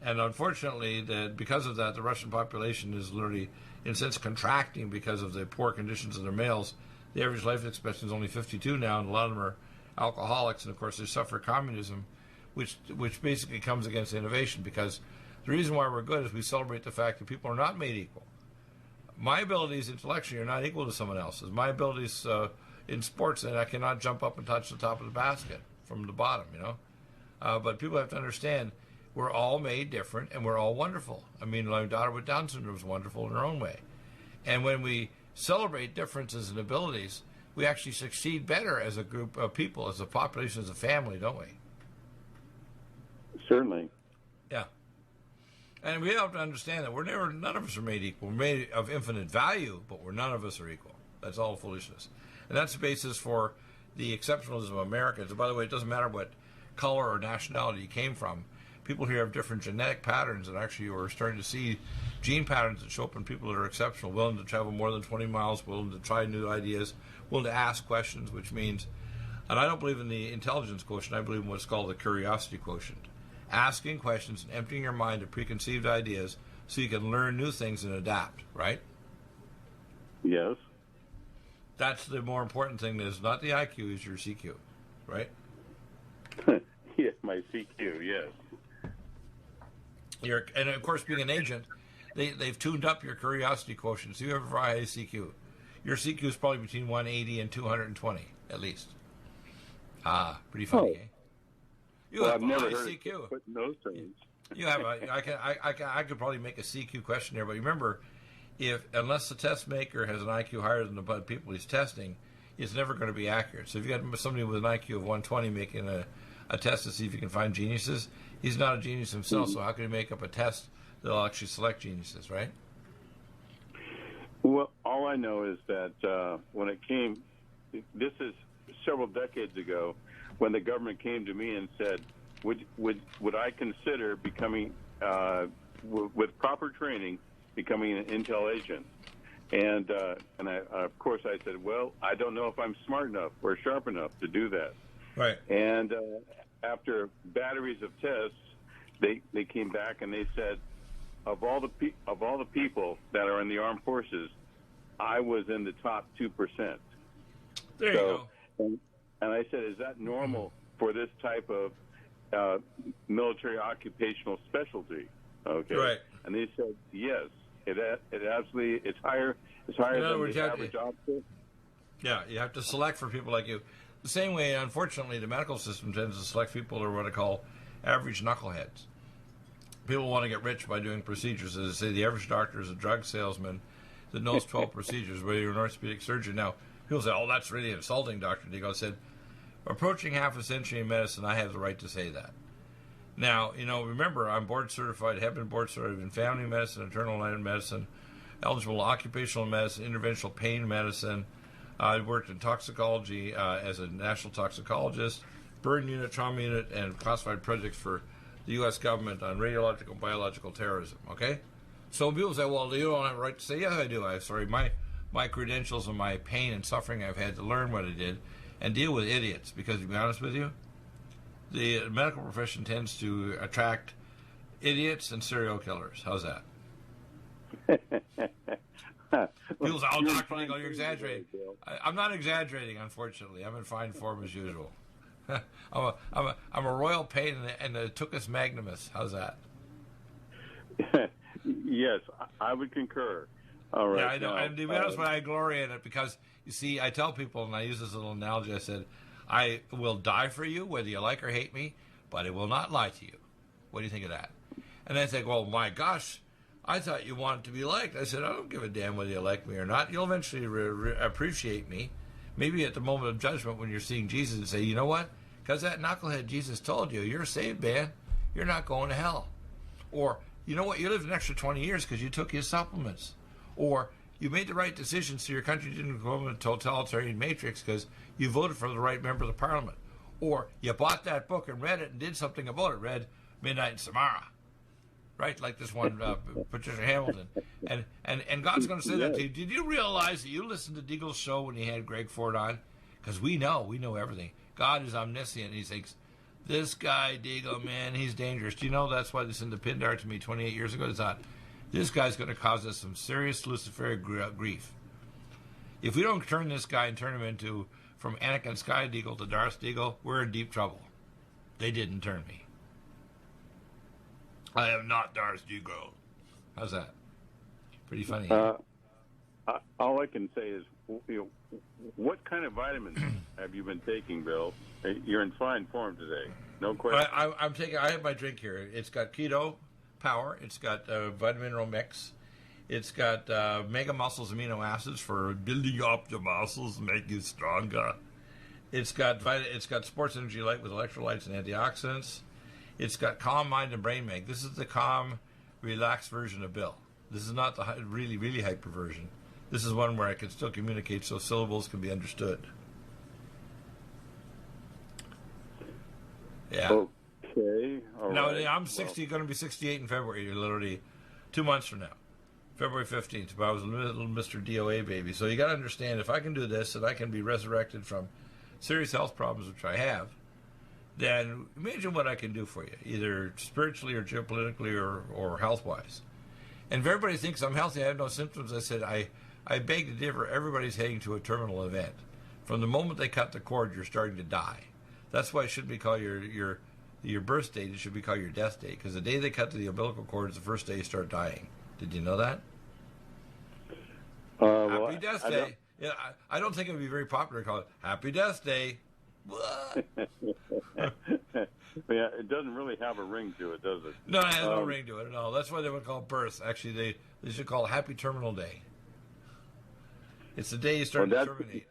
And unfortunately, because of that, the Russian population is literally, in a sense, contracting because of the poor conditions of their males. The average life expectancy is only 52 now, and a lot of them are alcoholics, and of course they suffer communism, which basically comes against innovation, because the reason why we're good is we celebrate the fact that people are not made equal. My abilities intellectually are not equal to someone else's. My abilities in sports, and I cannot jump up and touch the top of the basket from the bottom, but people have to understand we're all made different and we're all wonderful. I mean, my daughter with Down syndrome is wonderful in her own way. And when we celebrate differences in abilities, we actually succeed better as a group of people, as a population, as a family, don't we? Certainly. Yeah. And we have to understand that none of us are made equal. We're made of infinite value, but none of us are equal. That's all foolishness. And that's the basis for the exceptionalism of Americans. And by the way, it doesn't matter what color or nationality you came from. People here have different genetic patterns, and actually we're starting to see gene patterns that show up in people that are exceptional, willing to travel more than 20 miles, willing to try new ideas, willing to ask questions, which means, and I don't believe in the intelligence quotient, I believe in what's called the curiosity quotient. Asking questions and emptying your mind of preconceived ideas so you can learn new things and adapt, right? Yes. That's the more important thing. Is not the IQ, is your CQ, right? Yeah, my CQ, yes. And of course, being an agent, they've tuned up your curiosity quotient. So you have a high CQ. Your CQ is probably between 180 and 220, at least. Pretty funny, eh? You have I've a never high heard CQ. put in those terms. You have I could probably make a CQ questionnaire, but remember, unless the test maker has an IQ higher than the people he's testing, it's never going to be accurate. So if you got somebody with an IQ of 120 making a test to see if you can find geniuses, he's not a genius himself, so how can he make up a test that'll actually select geniuses, right? Well, all I know is that when it came, this is several decades ago, when the government came to me and said, would I consider becoming, with proper training, becoming an intel agent? And I, of course, I said, well, I don't know if I'm smart enough or sharp enough to do that. Right. And after batteries of tests, they came back and they said, of all the people that are in the armed forces, I was in the top 2%. There you go. And I said, is that normal for this type of military occupational specialty? Okay. Right. And they said, yes, it absolutely, it's higher than the average officer. Yeah, you have to select for people like you. The same way, unfortunately, the medical system tends to select people who are what I call average knuckleheads. People want to get rich by doing procedures. As I say, the average doctor is a drug salesman that knows 12 procedures, whether you're an orthopedic surgeon. Now, people say, oh, that's really insulting, Dr. Deagle. I said, approaching half a century in medicine, I have the right to say that. Now, remember, I'm board certified, have been board certified in family medicine, internal medicine, eligible occupational medicine, interventional pain medicine. I worked in toxicology as a national toxicologist, burn unit, trauma unit, and classified projects for the U.S. government on radiological, biological terrorism, okay? So people say, well, you don't have a right to say, yes, I do. My credentials and my pain and suffering I've had to learn what I did and deal with idiots, because to be honest with you, the medical profession tends to attract idiots and serial killers. How's that? People say, oh, Dr. Deagle, you're exaggerating. I'm not exaggerating, unfortunately. I'm in fine form as usual. I'm a royal pain in the tuchus magnimus. How's that? Yes, I would concur. All right. Yeah, I know. And to be honest, I glory in it because, you see, I tell people, and I use this little analogy, I said, I will die for you, whether you like or hate me, but I will not lie to you. What do you think of that? And they say, well, my gosh, I thought you wanted to be liked. I said, I don't give a damn whether you like me or not. You'll eventually appreciate me. Maybe at the moment of judgment when you're seeing Jesus and say, you know what? Because that knucklehead Jesus told you, you're saved, man. You're not going to hell. Or, you know what? You lived an extra 20 years because you took his supplements. Or, you made the right decision so your country didn't go into a totalitarian matrix because you voted for the right member of the parliament. Or you bought that book and read it and did something about it, read Midnight in Samara. Right, like this one, Patricia Hamilton. And God's going to say that to you. Did you realize that you listened to Deagle's show when he had Greg Ford on? Because we know everything. God is omniscient. He thinks, this guy, Deagle, man, he's dangerous. Do you know that's why they sent the Pindar to me 28 years ago? They thought, this guy's going to cause us some serious Luciferic grief. If we don't turn this guy and turn him into, from Anakin Sky Deagle to Darth Deagle, we're in deep trouble. They didn't turn me. I am not Darth Deagle. How's that? Pretty funny. All I can say is, what kind of vitamins have you been taking, Bill? You're in fine form today. No question. I have my drink here. It's got keto power. It's got vitamin mineral mix. It's got mega muscles amino acids for building up your muscles, make you stronger. It's got sports energy light with electrolytes and antioxidants. It's got calm mind and brain make. This is the calm, relaxed version of Bill. This is not the really, really hyper version. This is one where I can still communicate so syllables can be understood. Yeah. Okay. All right. I'm 60, going to be 68 in February, literally 2 months from now. February 15th, but I was a little Mr. DOA baby. So you got to understand, if I can do this and I can be resurrected from serious health problems, which I have, then imagine what I can do for you, either spiritually or geopolitically or health-wise. And if everybody thinks I'm healthy, I have no symptoms, I said, I beg to differ. Everybody's heading to a terminal event. From the moment they cut the cord, you're starting to die. That's why it should be called your birth date. It should be called your death date, because the day they cut the umbilical cord is the first day you start dying. Did you know that? Happy Death Day. Yeah, I don't think it would be very popular to call it Happy Death Day. What? Yeah, it doesn't really have a ring to it, does it? No, it has no ring to it at all. That's why they would call it birth. Actually, they should call it Happy Terminal Day. It's the day you start to terminate.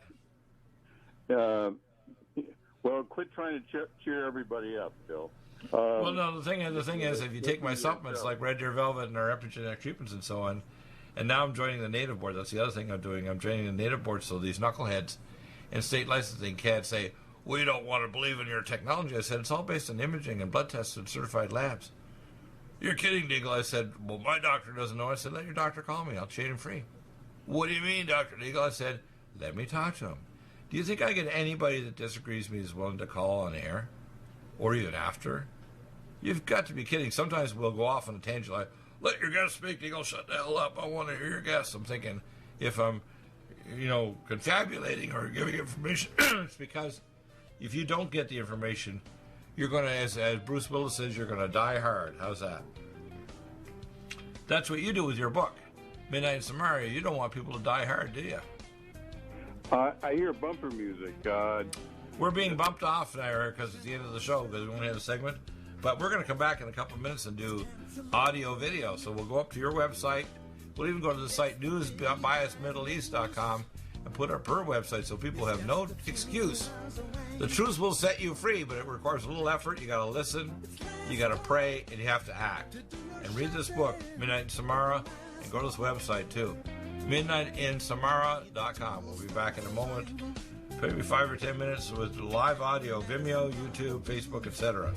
Well, quit trying to cheer everybody up, Bill. Well, no, the thing is, if you take my supplements like Red Deer Velvet and our epigenetic treatments and so on, and now I'm joining the native board. That's the other thing I'm doing. I'm joining the native board so these knuckleheads in state licensing can't say, we don't want to believe in your technology. I said, it's all based on imaging and blood tests and certified labs. You're kidding, Deagle. I said, well, my doctor doesn't know. I said, let your doctor call me. I'll chain him free. What do you mean, Dr. Deagle? I said, let me talk to him. Do you think I get anybody that disagrees with me is willing to call on air? Or even after? You've got to be kidding. Sometimes we'll go off on a tangent like, let your guest speak, Deagle, shut the hell up. I want to hear your guest. I'm thinking, if I'm, confabulating or giving information, it's because if you don't get the information, you're going to, as Bruce Willis says, you're going to die hard. How's that? That's what you do with your book, Midnight in Samaria. You don't want people to die hard, do you? I hear bumper music. We're being bumped off now because it's the end of the show because we only have a segment. But we're going to come back in a couple of minutes and do audio video. So we'll go up to your website. We'll even go to the site newsbiasmiddleeast.com and put up her website so people have no excuse. The truth will set you free, but it requires a little effort. You got to listen, you got to pray, and you have to act. And read this book, Midnight in Samara, and go to this website too, midnightinsamara.com. We'll be back in a moment, maybe 5 or 10 minutes with live audio, Vimeo, YouTube, Facebook, etc.